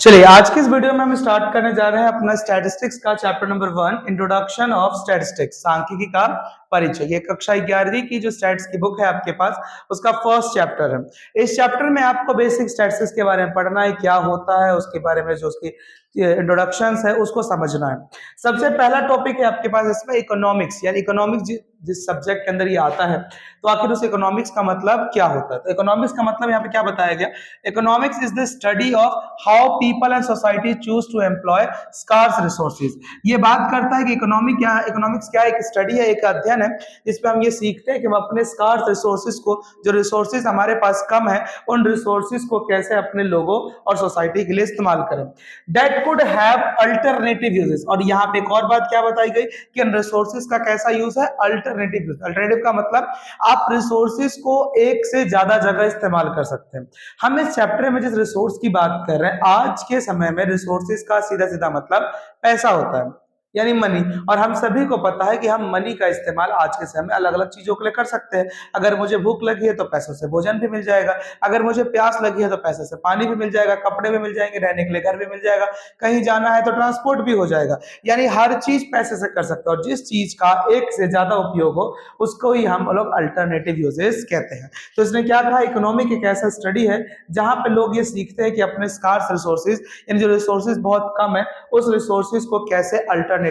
चलिए आज की इस वीडियो में हम स्टार्ट करने जा रहे हैं अपना स्टैटिस्टिक्स का chapter number 1 introduction of statistics सांख्यिकी का परिचय। ये कक्षा 11वीं की जो स्टैट्स की बुक है आपके पास उसका फर्स्ट चैप्टर है। इस चैप्टर में आपको बेसिक स्टैटिस्टिक्स के बारे में पढ़ना है, क्या होता है उसके बारे में, जो उसकी इंट्रोडक्शन है उसको समझना है। सबसे पहला टॉपिक है आपके पास इसमें इकोनॉमिक्स, यानी इकोनॉमिक्स जिस सब्जेक्ट के अंदर ये आता है तो आखिर उस इकोनॉमिक्स का मतलब क्या होता है। तो इकोनॉमिक्स का मतलब यहाँ पे क्या बताया गया, economics is the study of how people and society choose to employ scarce resources. ये बात करता है कि इकोनॉमिक्स क्या है, एक स्टडी है, एक अध्ययन है जिसपे हम ये सीखते हैं कि हम अपने स्कार्स रिसोर्सेज को, जो रिसोर्सेज हमारे पास कम है, उन रिसोर्सेज को कैसे अपने लोगों और सोसाइटी के लिए इस्तेमाल करें। That could have alternative uses. और यहाँ पे एक और बात क्या बताई गई कि इन रिसोर्सेज का कैसा यूज है, अल्टरनेटिव यूज। अल्टरनेटिव का मतलब आप रिसोर्सेज को एक से ज्यादा जगह इस्तेमाल कर सकते हैं। हम इस चैप्टर में जिस रिसोर्स की बात कर रहे हैं, आज के समय में रिसोर्सेज का सीधा सीधा मतलब पैसा होता है, यानी मनी। और हम सभी को पता है कि हम मनी का इस्तेमाल आज के समय में अलग अलग चीजों के लिए कर सकते हैं। अगर मुझे भूख लगी है तो पैसों से भोजन भी मिल जाएगा, अगर मुझे प्यास लगी है तो पैसे से पानी भी मिल जाएगा, कपड़े भी मिल जाएंगे, रहने के लिए घर भी मिल जाएगा, कहीं जाना है तो ट्रांसपोर्ट भी हो जाएगा। यानी हर चीज पैसे से कर सकते हैं, और जिस चीज का एक से ज्यादा उपयोग हो उसको ही हम लोग अल्टरनेटिव यूजेस कहते हैं। तो इसने क्या कहा, इकोनॉमिक एक ऐसा स्टडी है जहां पे लोग ये सीखते हैं कि अपने स्कार्स रिसोर्सेज, यानी जो रिसोर्सेज बहुत कम है, उस रिसोर्सेज को कैसे अल्टरनेटिवली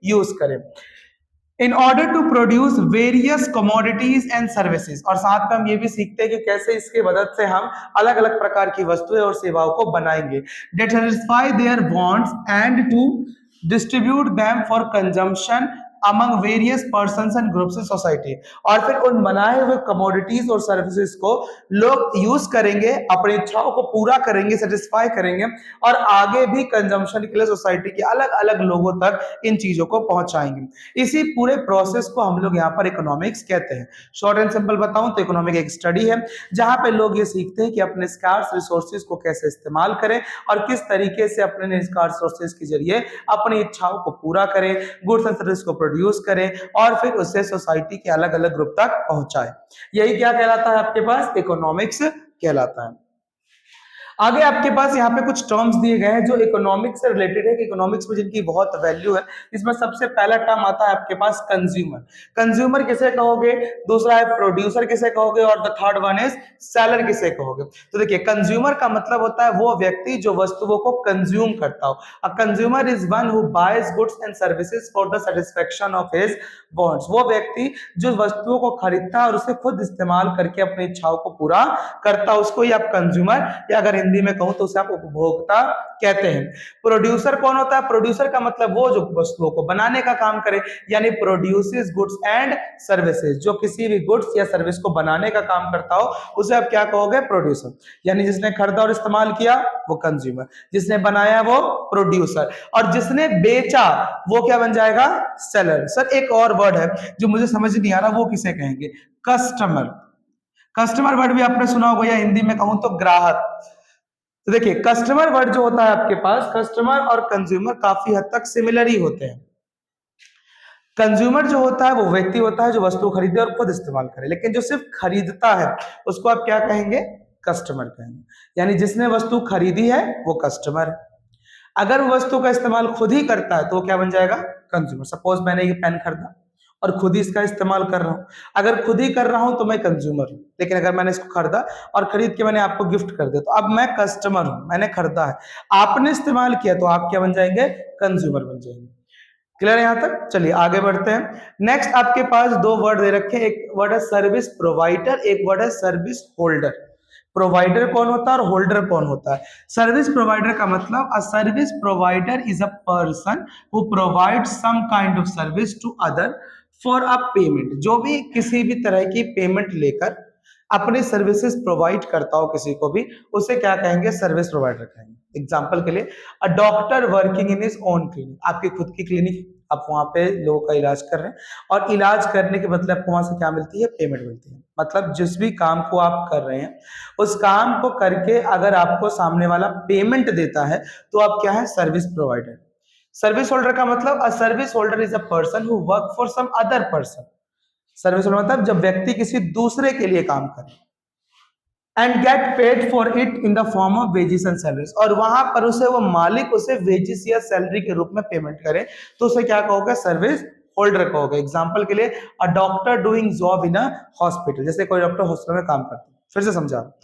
यूज करें in order to produce various commodities and services. और साथ में हम ये भी सीखते हैं कि कैसे इसके मदद से हम अलग अलग प्रकार की वस्तुएं और सेवाओं को बनाएंगे, that satisfy their wants and to distribute them for consumption among various persons and groups in society. और फिर उन बनाए हुए कमोडिटीज और सर्विसेज को लोग यूज करेंगे, अपनी इच्छाओं को पूरा करेंगे, सेटिस्फाई करेंगे, और आगे भी कंजम्पशन के लिए सोसाइटी के अलग अलग लोगों तक इन चीजों को पहुंचाएंगे। इसी पूरे प्रोसेस को हम लोग यहाँ पर इकोनॉमिक्स कहते हैं। शॉर्ट एंड सिंपल बताऊं तो इकोनॉमिक एक स्टडी है जहां पे लोग ये सीखते हैं कि अपने स्कार्स रिसोर्सेज को कैसे इस्तेमाल करें और किस तरीके से अपने स्कार्स रिसोर्सेज के जरिए अपनी इच्छाओं को पूरा करें, गुड्स एंड सर्विस को प्रोड्यूस करें और फिर उसे सोसाइटी के अलग अलग ग्रुप तक पहुंचाए। यही क्या कहलाता है आपके पास, इकोनॉमिक्स कहलाता है। आगे आपके पास यहाँ पे कुछ टर्म्स दिए गए हैं जो इकोनॉमिक्स से रिलेटेड है, कि इकोनॉमिक्स में जिनकी बहुत वैल्यू है। इसमें सबसे पहला टर्म आता है आपके पास कंज्यूमर। कंज्यूमर किसे कहोगे, दूसरा है प्रोड्यूसर किसे कहोगे, और the third one is seller किसे कहोगे। तो देखिए, कंज्यूमर का मतलब होता है वो व्यक्ति जो वस्तुओं को कंज्यूम करता हो। A consumer is one who boys goods and services for the satisfaction of his wants. वो व्यक्ति जो वस्तुओं को खरीदता है और उसे खुद इस्तेमाल करके अपनी इच्छाओं को पूरा करता है, उसको ही आप कंज्यूमर, या अगर हिंदी में कहूं तो उसे आप उपभोक्ता कहते हैं। प्रोड्यूसर कौन होता है, प्रोड्यूसर का मतलब वो जो वस्तुओं को बनाने का काम करे, यानी प्रोड्यूसेस गुड्स एंड सर्विसेज। जो किसी भी गुड्स या सर्विस को बनाने का काम करता हो उसे आप क्या कहोगे, प्रोड्यूसर। यानी जिसने खरीदा और इस्तेमाल किया वो कंज्यूमर, जिसने बनाया वो प्रोड्यूसर, और जिसने बेचा वो क्या बन जाएगा, सेलर। सर एक और वर्ड है जो मुझे समझ नहीं आ रहा, वो किसे कहेंगे, कस्टमर। कस्टमर वर्ड भी आपने सुना होगा, या हिंदी में कहूं तो ग्राहक। तो देखिए, कस्टमर वर्ड जो होता है आपके पास, कस्टमर और कंज्यूमर काफी हद तक सिमिलर ही होते हैं। कंज्यूमर जो होता है वो व्यक्ति होता है जो वस्तु खरीदे और खुद इस्तेमाल करे, लेकिन जो सिर्फ खरीदता है उसको आप क्या कहेंगे, कस्टमर कहेंगे। यानी जिसने वस्तु खरीदी है वो कस्टमर है। अगर वो वस्तु का इस्तेमाल खुद ही करता है तो वो क्या बन जाएगा, कंज्यूमर। सपोज मैंने ये पेन खरीदा और खुद ही इसका इस्तेमाल कर रहा हूं, अगर खुद ही कर रहा हूं तो मैं कंज्यूमर हूं। लेकिन अगर मैंने इसको खरीदा और खरीद के मैंने आपको गिफ्ट कर दिया तो अब मैं कस्टमर हूं, मैंने खरीदा है, आपने इस्तेमाल किया तो आप क्या बन जाएंगे, कंज्यूमर बन जाएंगे। क्लियर है यहां तक, चलिए आगे बढ़ते हैं। नेक्स्ट आपके पास दो वर्ड दे रखे हैं, एक वर्ड है सर्विस प्रोवाइडर, एक वर्ड है सर्विस होल्डर। प्रोवाइडर कौन होता है और होल्डर कौन होता है। सर्विस प्रोवाइडर का मतलब a service provider is a person who provide some kind of service to other for a payment. जो भी किसी भी तरह की पेमेंट लेकर अपनी सर्विसेज प्रोवाइड करता हो किसी को भी, उसे क्या कहेंगे, सर्विस प्रोवाइडर कहेंगे। एग्जांपल के लिए, a doctor working in his own clinic. आपकी खुद की क्लिनिक, आप वहां पे लोगों का इलाज कर रहे हैं, और इलाज करने के बदले आपको वहां से क्या मिलती है, पेमेंट मिलती है। मतलब जिस भी काम को आप कर रहे हैं उस काम को करके अगर आपको सामने वाला पेमेंट देता है तो आप क्या है, सर्विस प्रोवाइडर। सर्विस होल्डर का मतलब a service holder is a person who work for some other person. Service holder मतलब जब व्यक्ति किसी दूसरे के लिए काम करे। And get paid for it in the form of wages and salaries, और वहां पर उसे वो मालिक उसे वेजेस या सैलरी के रूप में पेमेंट करे तो उसे क्या कहोगे, सर्विस होल्डर कहोगे। एग्जांपल के लिए a doctor doing job in a hospital, जैसे कोई डॉक्टर हॉस्पिटल में काम करता है। फिर से समझा,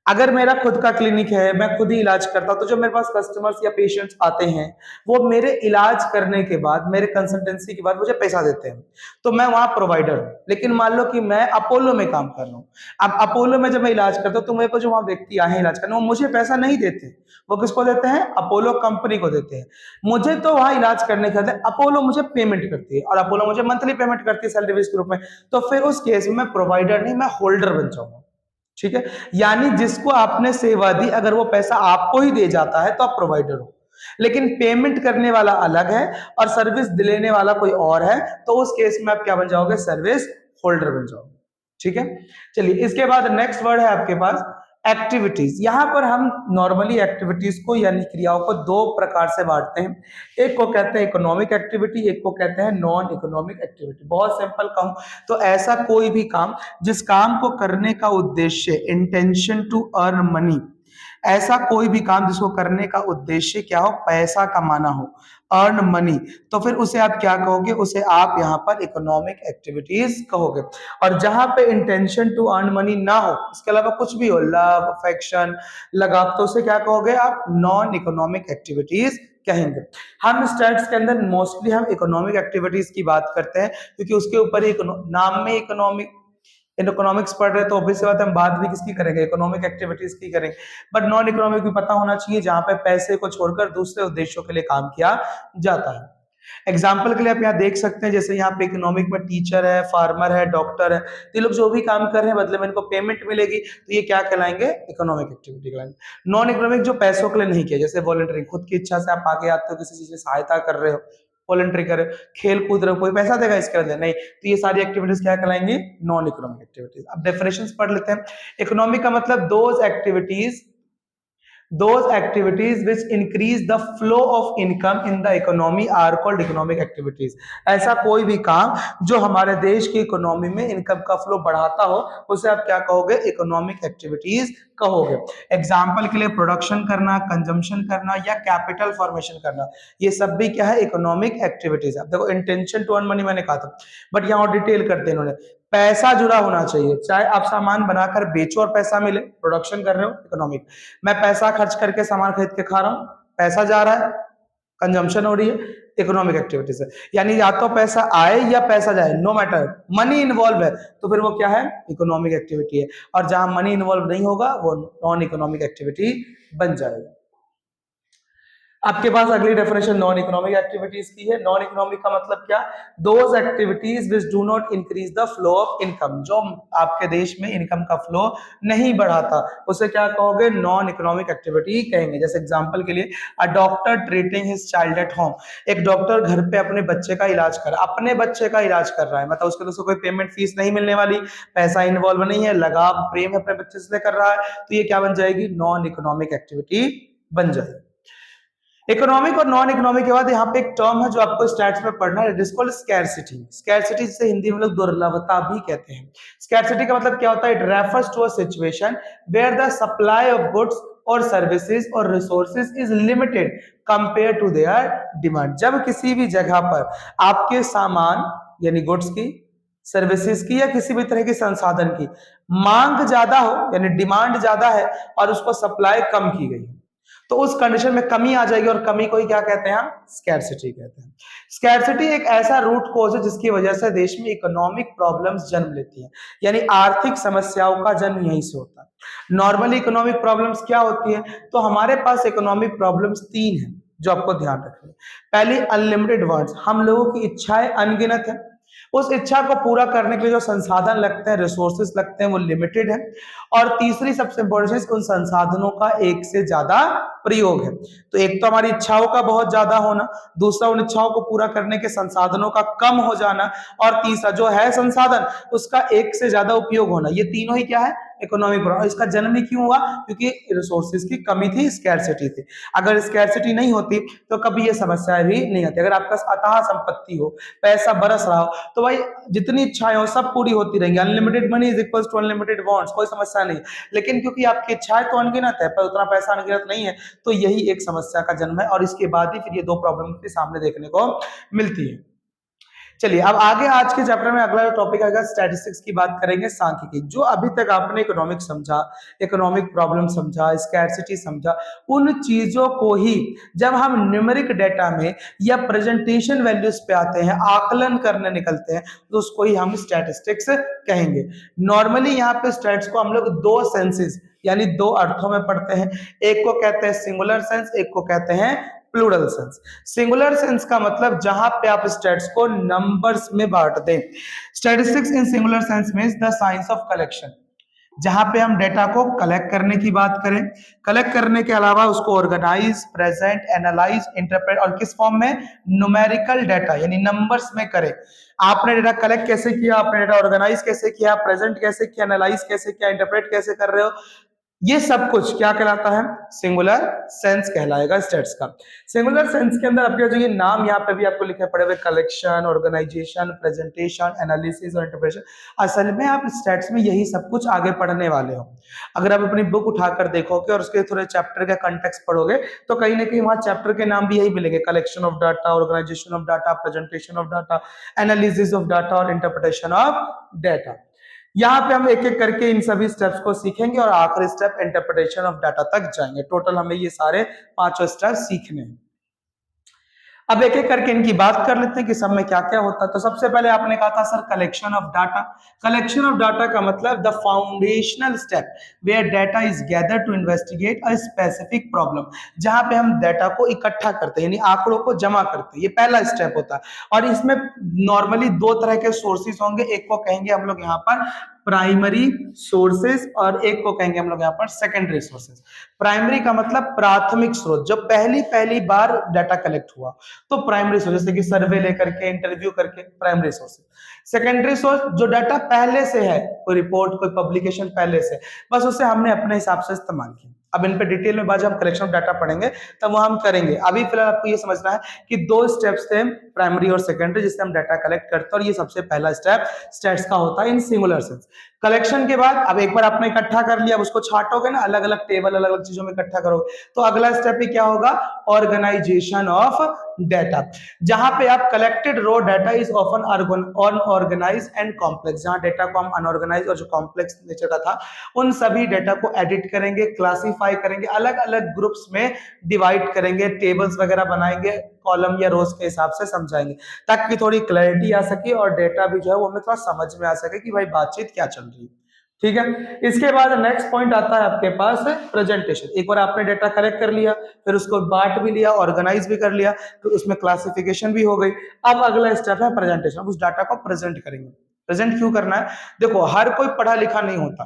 अगर मेरा खुद का क्लिनिक है, मैं खुद ही इलाज करता हूं, तो जो मेरे पास कस्टमर्स या पेशेंट्स आते हैं वो मेरे इलाज करने के बाद, मेरे कंसल्टेंसी के बाद मुझे पैसा देते हैं, तो मैं वहां प्रोवाइडर हूं। लेकिन मान लो कि मैं अपोलो में काम कर रहा हूं, अब अपोलो में जब मैं इलाज करता हूं तो मेरे को जो वहां व्यक्ति आए हैं इलाज करने, वो मुझे पैसा नहीं देते, वो किसको देते हैं, अपोलो कंपनी को देते हैं। मुझे तो वहां इलाज करने के बाद अपोलो मुझे पेमेंट करती है, और अपोलो मुझे मंथली पेमेंट करती है सैलरी बेस के रूप में, तो फिर उस केस में मैं प्रोवाइडर नहीं, मैं होल्डर बन जाऊंगा। ठीक है, यानी जिसको आपने सेवा दी अगर वो पैसा आपको ही दे जाता है तो आप प्रोवाइडर हो, लेकिन पेमेंट करने वाला अलग है और सर्विस दिलाने वाला कोई और है, तो उस केस में आप क्या बन जाओगे, सर्विस होल्डर बन जाओगे। ठीक है, चलिए इसके बाद नेक्स्ट वर्ड है आपके पास एक्टिविटीज। यहां पर हम नॉर्मली एक्टिविटीज को यानी क्रियाओं को दो प्रकार से बांटते हैं, एक को कहते हैं इकोनॉमिक एक्टिविटी, एक को कहते हैं नॉन इकोनॉमिक एक्टिविटी। बहुत सिंपल कहूं तो ऐसा कोई भी काम जिस काम को करने का उद्देश्य इंटेंशन टू अर्न मनी, ऐसा कोई भी काम जिसको करने का उद्देश्य क्या हो, पैसा कमाना हो, अर्न मनी, तो फिर उसे आप क्या कहोगे, उसे आप यहाँ पर इकोनॉमिक एक्टिविटीज कहोगे। और जहां पे इंटेंशन टू अर्न मनी ना हो, इसके अलावा कुछ भी हो, लव अफेक्शन लगाव, तो उसे क्या कहोगे आप, नॉन इकोनॉमिक एक्टिविटीज कहेंगे। हम स्टैट्स के अंदर मोस्टली हम इकोनॉमिक एक्टिविटीज की बात करते हैं क्योंकि उसके ऊपर ही नाम में इकोनॉमिक इकोनॉमिक्स पढ़ रहे, तो ऑब्वियस बात है हम बात भी किसकी करेंगे, इकोनॉमिक एक्टिविटीज की करेंगे। बट नॉन इकोनॉमिक भी पता होना चाहिए जहां पे पैसे को छोड़कर दूसरे उद्देश्यों के लिए काम किया जाता है। एग्जाम्पल के लिए आप यहाँ देख सकते हैं, जैसे यहाँ पे इकोनॉमिक में टीचर है, फार्मर है, डॉक्टर है, तो ये लोग जो भी काम कर रहे हैं बदले में इनको पेमेंट मिलेगी, तो ये क्या कहलाएंगे, इकोनॉमिक एक्टिविटी कहलाएंगे। नॉन इकोनॉमिक जो पैसों के लिए नहीं किया, जैसे वॉलंटियरिंग, खुद की इच्छा से आप आगे आते हो, किसी चीज में सहायता कर रहे हो, वॉलंटरी कर रहे हो, खेल कूद रहे हो, कोई पैसा देगा इसके बदले नहीं, तो ये सारी एक्टिविटीज क्या कहलाएंगी, नॉन इकोनॉमिक एक्टिविटीज। अब डेफिनेशंस पढ़ लेते हैं। इकोनॉमिक का मतलब those activities which increase the flow of income in the economy are called economic activities। ऐसा कोई भी काम जो हमारे देश की इकोनॉमी में इनकम का फ्लो बढ़ाता हो उसे आप क्या कहोगे, इकोनॉमिक एक्टिविटीज कहोगे। एग्जाम्पल के लिए प्रोडक्शन करना, कंजम्पशन करना या कैपिटल फॉर्मेशन करना, ये सब भी क्या है, इकोनॉमिक एक्टिविटीज। अब देखो इंटेंशन टू अर्न मनी मैंने कहा था, बट यहाँ डिटेल करते हैं इन्होंने, पैसा जुड़ा होना चाहिए, चाहे आप सामान बनाकर बेचो और पैसा मिले, प्रोडक्शन कर रहे हो इकोनॉमिक, मैं पैसा खर्च करके सामान खरीद के खा रहा हूं, पैसा जा रहा है, कंजम्पशन हो रही है, इकोनॉमिक एक्टिविटीज है। यानी या तो पैसा आए या पैसा जाए, नो मैटर मनी इन्वॉल्व है तो फिर वो क्या है, इकोनॉमिक एक्टिविटी है। और जहां मनी इन्वॉल्व नहीं होगा वो नॉन इकोनॉमिक एक्टिविटी बन जाएगा। आपके पास अगली डेफिनेशन नॉन इकोनॉमिक एक्टिविटीज की है। नॉन इकोनॉमिक का मतलब क्या, those activities which do not increase the flow of income, जो आपके देश में इनकम का फ्लो नहीं बढ़ाता उसे क्या कहोगे, नॉन इकोनॉमिक एक्टिविटी कहेंगे। जैसे एग्जांपल के लिए a doctor treating his child at home, एक डॉक्टर घर पे अपने बच्चे का इलाज कर रहा है, मतलब उसके दोस्तों कोई पेमेंट फीस नहीं मिलने वाली, पैसा इन्वॉल्व नहीं है, लगाव प्रेम अपने बच्चे से कर रहा है, तो ये क्या बन जाएगी, नॉन इकोनॉमिक एक्टिविटी बन जाएगी। इकोनॉमिक और नॉन इकोनॉमिक के बाद यहाँ पे एक टर्म है जो आपको स्टैट्स में पढ़ना है, it is called scarcity. Scarcity से हिंदी में लोग दुर्लभता भी कहते हैं। स्कैरसिटी का मतलब क्या होता है, it refers to a situation where the supply of goods और सर्विसेज और resources is limited compare to their demand. जब किसी भी जगह पर आपके सामान यानी गुड्स की, सर्विसेज की या किसी भी तरह के संसाधन की मांग ज्यादा हो यानी डिमांड ज्यादा है और उसको सप्लाई कम की गई, तो उस कंडीशन में कमी आ जाएगी, और कमी को ही क्या कहते हैं, हम स्कैरसिटी कहते हैं। स्कैरसिटी एक ऐसा रूट कॉज है जिसकी वजह से देश में इकोनॉमिक प्रॉब्लम्स जन्म लेती हैं, यानी आर्थिक समस्याओं का जन्म यहीं से होता है। नॉर्मली इकोनॉमिक प्रॉब्लम्स क्या होती है, तो हमारे पास इकोनॉमिक प्रॉब्लम्स तीन हैं जो आपको ध्यान रखनी है। पहली, अनलिमिटेड वांट्स, हम लोगों की इच्छाएं अनगिनत है, उस इच्छा को पूरा करने के लिए जो संसाधन लगते हैं, रिसोर्सेज लगते हैं, वो लिमिटेड है। और तीसरी सबसे इंपॉर्टेंट चीज, उन संसाधनों का एक से ज्यादा प्रयोग है। तो एक तो हमारी इच्छाओं का बहुत ज्यादा होना, दूसरा उन इच्छाओं को पूरा करने के संसाधनों का कम हो जाना, और तीसरा जो है संसाधन उसका एक से ज्यादा उपयोग होना। ये तीनों ही क्या है, इकोनॉमिक प्रॉब्लम। इसका जन्म ही क्यों हुआ? क्योंकि रिसोर्सेज की कमी थी, स्कैरसिटी थी। अगर स्कैरसिटी नहीं होती तो कभी ये समस्या भी नहीं आती। अगर आपका अथाह संपत्ति हो, पैसा बरस रहा हो, तो भाई जितनी इच्छाएं हो सब पूरी होती रहेंगी। Unlimited money is equals to unlimited wants, कोई समस्या नहीं। लेकिन क्योंकि आपकी इच्छाएं तो अनगिनत है पर उतना पैसा अनगिनत नहीं है, तो यही एक समस्या का जन्म है, और इसके बाद ही फिर ये दो प्रॉब्लम के सामने देखने को मिलती है। चलिए अब आगे आज के चैप्टर में अगला टॉपिक आएगा स्टैटिस्टिक्स की, बात करेंगे सांख्यिकी। जो अभी तक आपने इकोनॉमिक समझा, इकोनॉमिक प्रॉब्लम समझा, स्कैरसिटी समझा, उन चीजों को ही जब हम न्यूमेरिक डेटा में या प्रेजेंटेशन वैल्यूज पे आते हैं, आकलन करने निकलते हैं, तो उसको ही हम स्टैटिस्टिक्स कहेंगे। नॉर्मली यहाँ पे स्टैट्स को हम लोग दो सेंसेस यानी दो अर्थों में पढ़ते हैं। एक को कहते हैं सिंगुलर सेंस, एक को कहते हैं प्लूरल सेंस। सिंगुलर सेंस का मतलब जहां पे आप स्टैट्स को नंबर्स में बांट दें। Statistics in singular sense means the science of collection, जहां पे हम डेटा को कलेक्ट करने की बात करें, कलेक्ट करने के अलावा उसको ऑर्गेनाइज, प्रेजेंट, एनालाइज, इंटरप्रेट, और किस फॉर्म में? न्यूमेरिकल डेटा यानी नंबर्स में करें। आपने डेटा कलेक्ट कैसे किया, आपने डेटा ऑर्गेनाइज कैसे किया, प्रेजेंट कैसे किया, एनालाइज कैसे किया, इंटरप्रेट कैसे कर रहे हो, ये सब कुछ क्या कहलाता है? सिंगुलर सेंस कहलाएगा स्टेट्स का। सिंगुलर सेंस के अंदर आपके जो ये नाम यहाँ पे भी आपको लिखे पड़े हुए, कलेक्शन, ऑर्गेनाइजेशन, प्रेजेंटेशन, एनालिसिस और इंटरप्रेशन, असल में आप स्टेट्स में यही सब कुछ आगे पढ़ने वाले हो। अगर आप अपनी बुक उठाकर देखोगे और उसके थोड़े चैप्टर का कंटेक्स्ट पढ़ोगे तो कहीं ना कहीं वहां चैप्टर के नाम भी यही मिलेंगे, collection of data, organisation of data, presentation of data, analysis of data और इंटरप्रिटेशन ऑफ डाटा। यहाँ पे हम एक एक करके इन सभी स्टेप्स को सीखेंगे और आखिरी स्टेप इंटरप्रिटेशन ऑफ डाटा तक जाएंगे। टोटल हमें ये सारे पांचों स्टेप सीखने हैं। अब एक एक करके इनकी बात कर लेते हैं कि सब में क्या क्या होता है। तो सबसे पहले आपने कहा था sir collection of data. Collection of data का मतलब the foundational step where data is gather to investigate a specific problem, जहां पे हम डाटा को इकट्ठा करते हैं यानी आंकड़ों को जमा करते हैं, ये पहला स्टेप होता है। और इसमें नॉर्मली दो तरह के सोर्सेस होंगे, एक को कहेंगे हम लोग यहाँ पर प्राइमरी सोर्सेस और एक को कहेंगे हम लोग यहाँ पर सेकेंडरी सोर्सेस। प्राइमरी का मतलब प्राथमिक स्रोत, जब पहली पहली बार डाटा कलेक्ट हुआ तो प्राइमरी सोर्स, जैसे कि सर्वे लेकर के, इंटरव्यू करके, प्राइमरी सोर्स। सेकेंडरी सोर्स जो डाटा पहले से है, कोई रिपोर्ट, कोई पब्लिकेशन पहले से, बस उसे हमने अपने हिसाब से इस्तेमाल किया। अब इन पे डिटेल में बाद जब हम कलेक्शन ऑफ डाटा पढ़ेंगे तब वो हम करेंगे। अभी फिलहाल आपको ये समझना है कि दो स्टेप्स थे, प्राइमरी और सेकेंडरी, जिससे हम डाटा कलेक्ट करते हैं, और ये सबसे पहला स्टेप स्टेट्स का होता है इन सिंगुलर सेंस। कलेक्शन के बाद अब एक बार आपने इकट्ठा कर लिया, अब उसको छाटोगे ना, अलग अलग टेबल, अलग अलग चीजों में इकट्ठा करोगे, तो अगला स्टेप ही क्या होगा? ऑर्गेनाइजेशन ऑफ डाटा, जहां पे आप collected raw data is often unorganised and complex, जहां डाटा को हम अनऑर्गेनाइज और जो कॉम्प्लेक्स नेचर का था उन सभी डाटा को एडिट करेंगे, क्लासिफाई करेंगे, अलग अलग ग्रुप्स में डिवाइड करेंगे, टेबल्स वगैरह बनाएंगे, कॉलम या रोज के हिसाब से समझाएंगे, ताकि थोड़ी क्लैरिटी आ सके और डेटा भी जो है वो हमें थोड़ा समझ में आ सके कि भाई बातचीत क्या चल रही है। ठीक है, इसके बाद नेक्स्ट पॉइंट आता है आपके पास प्रेजेंटेशन। एक बार आपने डेटा कलेक्ट कर लिया, फिर उसको बांट भी लिया, ऑर्गेनाइज भी कर लिया, तो उसमें क्लासिफिकेशन भी हो गई। अब अगला स्टेप है प्रेजेंटेशन। उस डाटा को प्रेजेंट करेंगे। प्रेजेंट क्यों करना है? देखो हर कोई पढ़ा लिखा नहीं होता,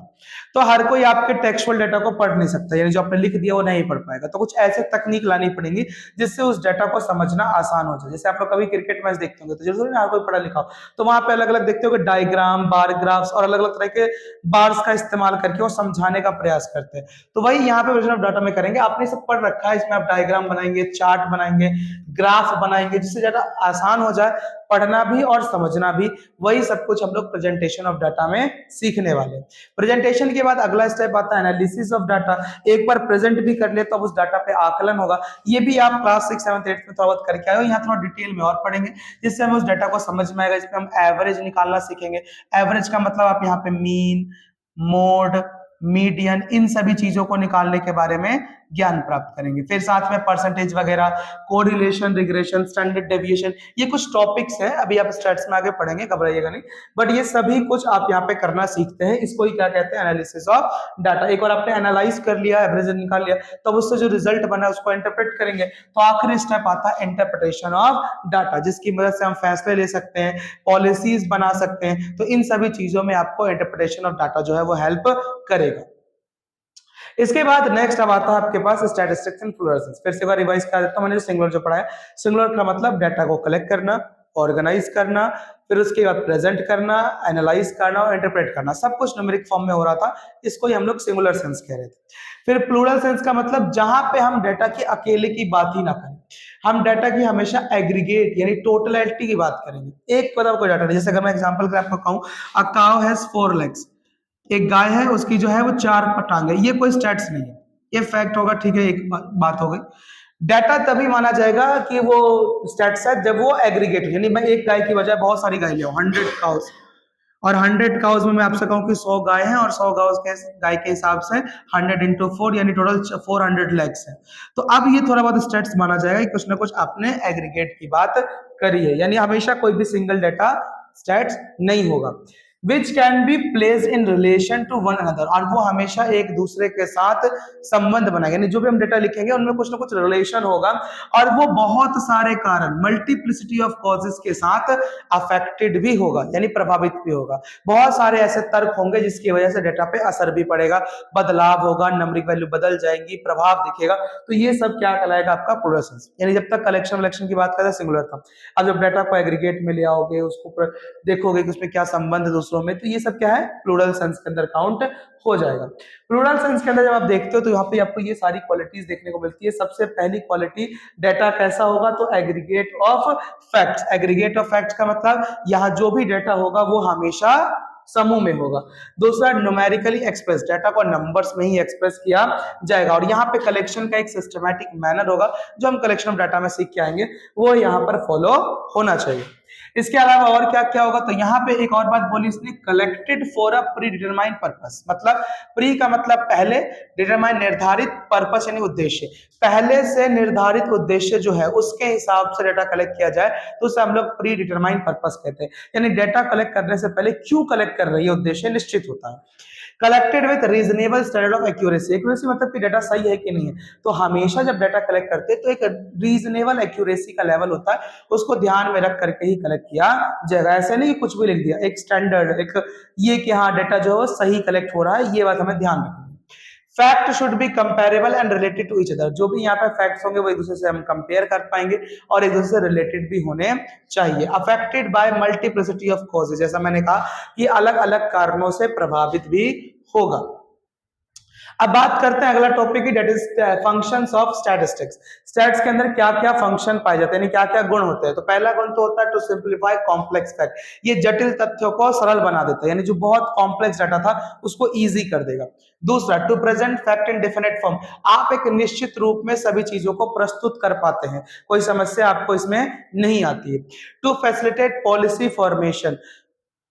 तो हर कोई आपके टेक्सुअल डाटा को पढ़ नहीं सकता, यानी जो आपने लिख दिया वो नहीं पढ़ पाएगा, तो कुछ ऐसे तकनीक लानी पड़ेगी जिससे उस डाटा को समझना आसान हो जाए। जैसे आप लोग कभी क्रिकेट मैच देखते होंगे तो जरूरी ना हर कोई पढ़ा लिखा हो, तो वहां पे अलग अलग देखते हो डायग्राम, बार ग्राफ्स और अलग अलग तरह के बार्स का इस्तेमाल करके वो समझाने का प्रयास करते हैं। तो वही यहाँ पे वर्जन ऑफ डाटा में करेंगे। आपने सब पढ़ रखा है, इसमें आप डायग्राम बनाएंगे, चार्ट बनाएंगे, ग्राफ बनाएंगे, जिससे ज्यादा आसान हो जाए पढ़ना भी और समझना भी। वही सब कुछ हम लोग प्रेजेंटेशन ऑफ डाटा में सीखने वाले। प्रेजेंटेशन के बाद अगला स्टेप आता है एनालिसिस ऑफ डाटा। एक बार प्रेजेंट भी कर ले तो अब उस डाटा पे आकलन होगा। ये भी आप क्लास 6, 7, 8 में थोड़ा बहुत करके आए हो, यहाँ थोड़ा डिटेल में और पढ़ेंगे, जिससे हमें उस डाटा को समझ में आएगा। इसमें हम एवरेज निकालना सीखेंगे। एवरेज का मतलब आप यहाँ पे मीन, मोड, मीडियन, इन सभी चीजों को निकालने के बारे में ज्ञान प्राप्त करेंगे। फिर साथ में परसेंटेज वगैरह, कोरिलेशन, रिग्रेशन, स्टैंडर्ड डेविएशन, ये कुछ टॉपिक्स हैं, अभी आप स्टैट्स में आगे पढ़ेंगे, घबराइएगा नहीं, बट ये सभी कुछ आप यहाँ पे करना सीखते हैं। इसको ही क्या कहते हैं? Analysis of data. एक बार आपने एनालाइज कर लिया, एवरेज निकाल लिया, तब उससे जो रिजल्ट बना उसको इंटरप्रेट करेंगे। तो आखिरी स्टेप आता है इंटरप्रिटेशन ऑफ डाटा, जिसकी मदद से हम फैसले ले सकते हैं, पॉलिसीज बना सकते हैं। तो इन सभी चीजों में आपको इंटरप्रिटेशन ऑफ डाटा जो है वो हेल्प करेगा। इसके बाद नेक्स्ट अब आता है आपके पास स्टैटिस्टिक्स एंड फ्लोरेसेंस। फिर से एक बार रिवाइज कर देता हूं, मैंने जो सिंगुलर जो पढ़ा है, सिंगुलर का मतलब डाटा को कलेक्ट करना, ऑर्गेनाइज करना, फिर उसके बाद प्रेजेंट करना, एनालाइज करना और इंटरप्रेट करना, सब कुछ न्यूमेरिक फॉर्म में हो रहा था। इसको ही हम लोग सिंगुलर सेंस कह रहे थे। फिर प्लूरल सेंस का मतलब जहां पे हम डेटा की अकेले की बात ही ना करें, हम डाटा की हमेशा एग्रीगेट यानी टोटलिटी की बात करेंगे। एक मतलब कोई डाटा नहीं, जैसे अगर मैं एग्जांपल के आपको कहूं, अ काउ हैज 4 लेग्स, एक गाय है उसकी जो है वो 4 टांग है, ये कोई स्टैट्स नहीं है, ये फैक्ट होगा, ठीक है, एक बात हो गई। डाटा तभी माना जाएगा कि वो स्टैट्स है जब वो एग्रीगेट हो, यानी मैं एक गाय की बजाय बहुत सारी गाय ले आऊं, 100 काउस, और 100 काउस में मैं आपसे कहूं कि 100 गाय हैं और 100 गाय के हिसाब से 100 इंटू 4 यानी टोटल 400 लेग्स है। तो अब ये थोड़ा बहुत स्टैट्स माना जाएगा कि कुछ ना कुछ आपने एग्रीगेट की बात करी है, यानी हमेशा कोई भी सिंगल डाटा स्टैट्स नहीं होगा। Which can be place in relation to one another, और वो हमेशा एक दूसरे के साथ संबंध बनाएगा, यानी जो भी हम डेटा लिखेंगे उनमें कुछ ना कुछ रिलेशन होगा, और वो बहुत सारे कारण मल्टीप्लिसिटी ऑफ कॉजेस के साथ अफेक्टेड भी होगा, यानी प्रभावित भी होगा। बहुत सारे ऐसे तर्क होंगे जिसकी वजह से डेटा पे असर भी पड़ेगा, बदलाव होगा, नंबरिक वैल्यू बदल जाएंगी, प्रभाव दिखेगा। तो ये सब क्या कहलाएगा आपका प्लूरल सेंस। यानी जब तक कलेक्शन वलेक्शन की बात करते सिंगुलर था, अब जब डेटा को एग्रीगेट में ले आओगे, उसको देखोगे कि उसमें क्या संबंध है दूसरों में, तो ये सब क्या है प्लूरल सेंस के अंदर काउंट हो जाएगा। प्लूरल सेंस के अंदर जब आप देखते हो तो यहाँ पे आपको ये सारी क्वालिटीज देखने को मिलती है। सबसे पहली क्वालिटी, डेटा कैसा होगा, तो aggregate of facts. Aggregate of facts का मतलब यहाँ जो भी डेटा होगा वो हमेशा समूह में होगा। दूसरा, न्यूमेरिकली एक्सप्रेस, डाटा को नंबर्स में ही एक्सप्रेस किया जाएगा, और यहाँ पे कलेक्शन का एक सिस्टमैटिक मैनर होगा, जो हम कलेक्शन ऑफ डाटा में सीख के आएंगे वो यहाँ पर फॉलो होना चाहिए। इसके अलावा और क्या क्या होगा, तो यहाँ पे एक और बात बोली इसने, collected for a pre determined purpose. मतलब प्री का मतलब पहले, डिटरमाइन निर्धारित, पर्पस यानी उद्देश्य, पहले से निर्धारित उद्देश्य जो है उसके हिसाब से डेटा कलेक्ट किया जाए तो उसे हम लोग प्री डिटरमाइंड पर्पस कहते हैं। यानी डेटा कलेक्ट करने से पहले क्यों कलेक्ट कर रही है उद्देश्य निश्चित होता है। Collected with reasonable standard of accuracy, accuracy मतलब कि डाटा सही है कि नहीं है, तो हमेशा जब डाटा कलेक्ट करते हैं तो एक रीजनेबल एक्यूरेसी का लेवल होता है, उसको ध्यान में रख करके ही कलेक्ट किया जाएगा। ऐसे नहीं कि कुछ भी लिख दिया, एक स्टैंडर्ड, एक ये कि हाँ डाटा जो है सही कलेक्ट हो रहा है, ये बात हमें ध्यान रखनी है। Fact should be comparable and related to each other, जो भी यहाँ पे फैक्ट्स होंगे वो एक दूसरे से हम कंपेयर कर पाएंगे और एक दूसरे से रिलेटेड भी होने चाहिए। Affected by multiplicity of causes, जैसा मैंने कहा कि अलग अलग कारणों से प्रभावित भी होगा। अब बात करते हैं अगला टॉपिक की, that is functions of statistics. Stats के अंदर क्या क्या फंक्शन पाए जाते हैं, यानी क्या क्या गुण होते हैं। तो पहला गुण तो होता है टू सिंप्लीफाई कॉम्प्लेक्स फैक्ट, ये जटिल तथ्यों को सरल बना देता है, यानी जो बहुत कॉम्प्लेक्स डाटा था उसको इजी कर देगा। दूसरा, to present fact in definite form, आप एक निश्चित रूप में सभी चीजों को प्रस्तुत कर पाते हैं, कोई समस्या आपको इसमें नहीं आती है। टू फैसिलिटेट पॉलिसी फॉर्मेशन,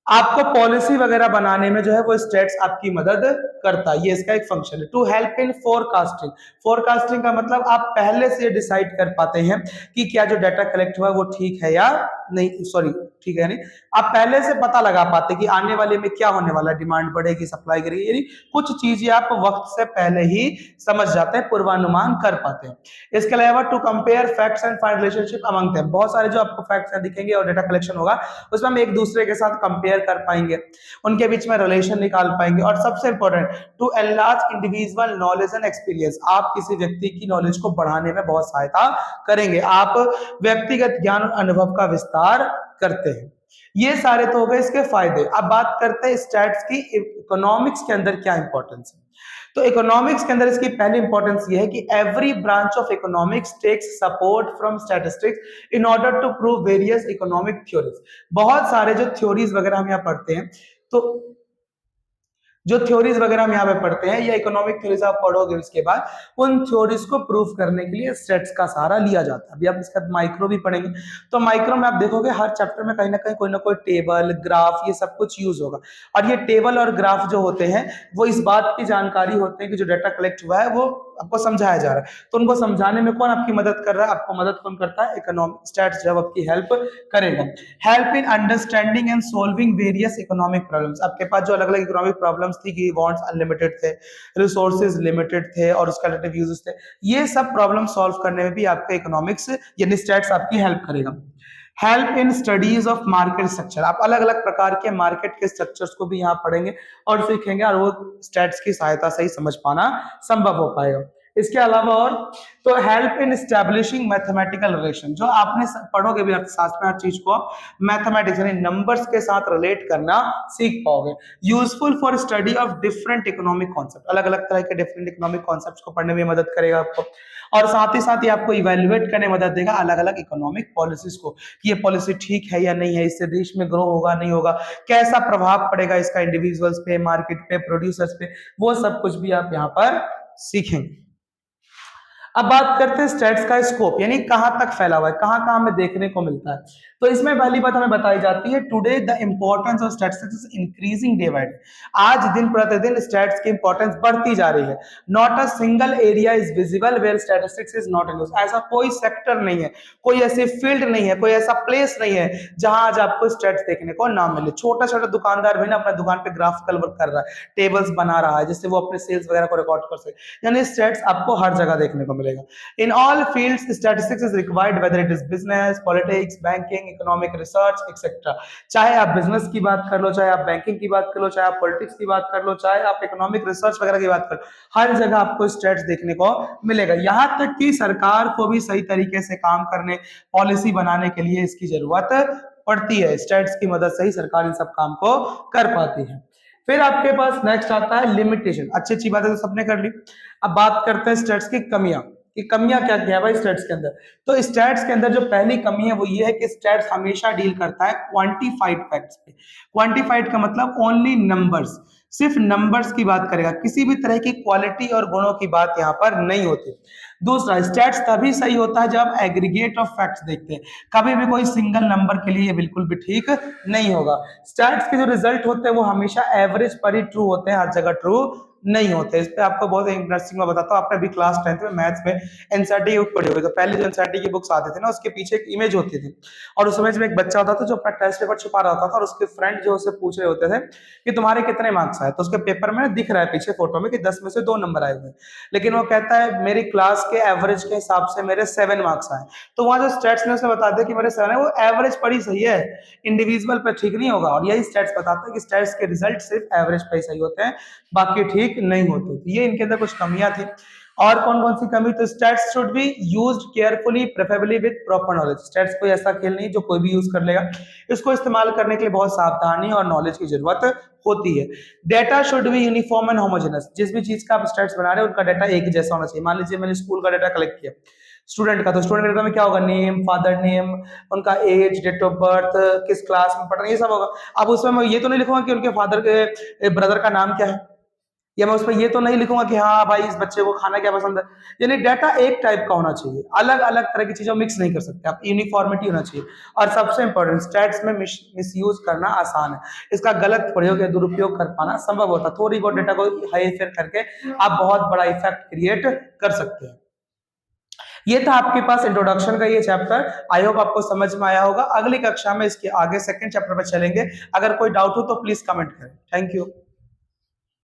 आपको पॉलिसी वगैरह बनाने में जो है वो स्टेट्स आपकी मदद करता है, ये इसका एक फंक्शन है। To help in forecasting, forecasting का मतलब आप पहले से डिसाइड कर पाते हैं कि क्या जो डाटा कलेक्ट हुआ है वो ठीक है या नहीं, सॉरी ठीक है नहीं, आप पहले से पता लगा पाते कि आने वाले में क्या होने वाला है, डिमांड बढ़ेगी, सप्लाई करेगी, यानी कुछ चीजें आप वक्त से पहले ही समझ जाते हैं, पूर्वानुमान कर पाते हैं। इसके अलावा to compare facts and find relationship among them, बहुत सारे जो आपको फैक्ट्स दिखेंगे और डाटा कलेक्शन होगा उसमें हम एक दूसरे के साथ कंपेयर कर पाएंगे, उनके बीच में रिलेशन निकाल पाएंगे। और सबसे important, to enlarge individual knowledge and experience, आप किसी व्यक्ति की नॉलेज को बढ़ाने में बहुत सहायता करेंगे, आप व्यक्तिगत ज्ञान और अनुभव का विस्तार करते हैं। ये सारे तो हो गए इसके फायदे। अब बात करते हैं स्टैट्स की इकोनॉमिक्स के अंदर क्या इंपॉर्टेंस है। तो इकोनॉमिक्स के अंदर इसकी पहली इंपॉर्टेंस ये है कि every branch of economics takes support from statistics in order to prove various economic theories. बहुत सारे जो थ्योरीज वगैरह हम यहाँ पढ़ते हैं, तो जो थ्योरीज वगैरह हम यहाँ पे पढ़ते हैं या इकोनॉमिक थ्योरीज आप पढ़ोगे उसके बाद उन थ्योरीज को प्रूफ करने के लिए स्टेट्स का सहारा लिया जाता है। अभी आप इसके बाद माइक्रो भी पढ़ेंगे, तो माइक्रो में आप देखोगे हर चैप्टर में कहीं ना कोई टेबल, ग्राफ, ये सब कुछ यूज होगा। और ये टेबल और ग्राफ जो होते हैं वो इस बात की जानकारी होते हैं कि जो डाटा कलेक्ट हुआ है वो आपको समझाया जा रहा है, तो उनको समझाने में कौन आपकी मदद कर रहा है, आपको मदद कौन करता है, इकोनॉमिक स्टैट्स जब आपकी हेल्प करेगा। Help in understanding and solving various economic problems, आपके पास जो अलग अलग इकोनॉमिक प्रॉब्लम्स थी कि वांट्स अनलिमिटेड थे, रिसोर्सेज लिमिटेड थे और उसका रिलेटिव यूजेस थे, ये सब प्रॉब्लम सॉल्व करने में भी आपका इकोनॉमिक्स यानी स्टैट्स आपकी हेल्प करेगा। Help in studies of market structure, आप अलग अलग प्रकार के मार्केट के स्ट्रक्चर्स को भी यहाँ पढ़ेंगे और सीखेंगे और वो स्टैट्स की सहायता से ही समझ पाना संभव हो पाएगा। इसके अलावा और तो help in establishing mathematical relation, जो आपने पढ़ोगे भी अर्थशास्त्र में हर चीज को मैथमेटिक्स यानी नंबर्स के साथ रिलेट करना सीख पाओगे। Useful for study of different economic concept, अलग अलग तरह के डिफरेंट इकोनॉमिक कॉन्सेप्ट्स को पढ़ने में मदद करेगा आपको, और साथ ही साथ ये आपको इवेल्युएट करने में मदद देगा अलग अलग इकोनॉमिक पॉलिसीज को कि ये पॉलिसी ठीक है या नहीं है, इससे देश में ग्रो होगा नहीं होगा, कैसा प्रभाव पड़ेगा इसका इंडिविजुअल्स पे, मार्केट पे, प्रोड्यूसर्स पे, वो सब कुछ भी आप यहाँ पर सीखेंगे। अब बात करते हैं स्टैट्स का स्कोप, यानी कहां तक फैला हुआ है, कहां कहां हमें देखने को मिलता है। तो इसमें पहली बात हमें बताई जाती है, today the importance of statistics is increasing day by day, आज दिन प्रतिदिन स्टैट्स की इंपॉर्टेंस बढ़ती जा रही है। Not a single area is visible where statistics is not in use, ऐसा कोई सेक्टर नहीं है, कोई ऐसी फील्ड नहीं है, कोई ऐसा प्लेस नहीं है जहां आज आपको स्टैट्स देखने को ना मिले। छोटा छोटा दुकानदार भी ना अपने दुकान पे ग्राफिकल वर्क कर रहा है, टेबल्स बना रहा है, जिससे वो अपने सेल्स वगैरह को रिकॉर्ड कर सके, यानी स्टैट्स आपको हर जगह देखने को मिलेगा। In all fields, statistics is required, whether it is business, politics, banking, economic research, etc. चाहे आप बिजनेस की बात कर लो, चाहे आप बैंकिंग की बात कर लो, चाहे आप पॉलिटिक्स की बात कर लो, चाहे आप इकोनॉमिक रिसर्च वगैरह की बात कर लो, हर जगह आपको स्टैट्स देखने को मिलेगा। यहाँ तक कि सरकार को भी सही तरीके से काम करने, पॉलिसी बनाने के लिए इसकी जरूरत पड़ती है। स्टैट्स की मदद से ही सरकार इन सब काम को कर पाती है। फिर आपके पास नेक्स्ट आता है लिमिटेशन। अच्छी अच्छी बातें तो सबने कर ली, अब बात करते हैं स्टैट्स की कमियां, कि कमियां क्या क्या है भाई स्टैट्स के अंदर। तो स्टैट्स के अंदर जो पहली कमी है वो ये है कि स्टैट्स हमेशा डील करता है क्वांटिफाइड फैक्ट्स पे। क्वांटिफाइड का मतलब ओनली नंबर्स, सिर्फ नंबर्स की बात करेगा, किसी भी तरह की क्वालिटी और गुणों की बात यहाँ पर नहीं होती। दूसरा, स्टैट्स तभी सही होता है जब आप एग्रीगेट ऑफ फैक्ट्स देखते हैं, कभी भी कोई सिंगल नंबर के लिए बिल्कुल भी ठीक नहीं होगा। स्टैट्स के जो रिजल्ट होते हैं वो हमेशा एवरेज पर ही ट्रू होते हैं, हर जगह ट्रू नहीं होते। इस पे आपको बहुत इंटरेस्टिंग मैं बताता हूँ, आपने अभी क्लास 10th में मैथ्स में एनसीईआरटी की बुक पढ़ी होगी, तो पहले जो एनसीईआरटी की बुक्स आती थी ना, उसके पीछे एक इमेज होती थी, और उस इमेज में एक बच्चा होता था जो अपना टेस्ट पेपर छुपा रहा होता था, और उसके फ्रेंड जो उससे पूछ रहे होते थे कि तुम्हारे कितने मार्क्स आए, तो उसके पेपर में दिख रहा है पीछे फोटो में कि 10 में से 2 नंबर आए हुए, लेकिन वो कहता है मेरी क्लास के एवरेज के हिसाब से मेरे 7 मार्क्स आए। तो वहां जो स्टैट्स ने उसे बता दिया कि मेरे 7 है, वो एवरेज पर ही सही है, इंडिविजुअल पर ठीक नहीं होगा। और यही स्टैट्स बताते हैं कि स्टैट्स के रिजल्ट सिर्फ एवरेज पर ही सही होते हैं, बाकी ठीक नहीं होते। ये इनके अंदर कुछ कमियां थी। और कौन कौन सी कमी, तो stats should be used carefully, preferably with proper knowledge. Stats कोई ऐसा खेल नहीं जो कोई भी यूज कर लेगा, इसको इस्तेमाल करने के लिए बहुत सावधानी और नॉलेज की जरूरत होती है। Data should be uniform and homogeneous, जिस भी चीज का आप स्टैट्स बना रहे हो उनका डेटा एक ही जैसा होना चाहिए। मान लीजिए मैंने स्कूल का डेटा कलेक्ट किया स्टूडेंट का, तो स्टूडेंट डेटा में क्या होगा, नेम, फादर नेम, उनका एज, डेट ऑफ बर्थ, किस क्लास में पढ़ रहे हैं, ये सब होगा। अब उसमें मैं ये तो नहीं लिखूंगा कि उनके फादर के ब्रदर का नाम क्या है, या मैं उसमें ये तो नहीं लिखूंगा कि हाँ भाई इस बच्चे को खाना क्या पसंद है। यानी डेटा एक टाइप का होना चाहिए, अलग अलग तरह की चीजों मिक्स नहीं कर सकते आप, यूनिफॉर्मिटी होना चाहिए। और सबसे इंपॉर्टेंट, स्टैट्स में मिसयूज करना आसान है, इसका गलत प्रयोग या दुरुपयोग कर पाना संभव होता है। थोड़ी बहुत डेटा को हाई फेर करके आप बहुत बड़ा इफेक्ट क्रिएट कर सकते हैं। ये था आपके पास इंट्रोडक्शन का ये चैप्टर, आई होप आपको समझ में आया होगा। अगली कक्षा में इसके आगे सेकंड चैप्टर पर चलेंगे, अगर कोई डाउट हो तो प्लीज कमेंट करें। Thank you.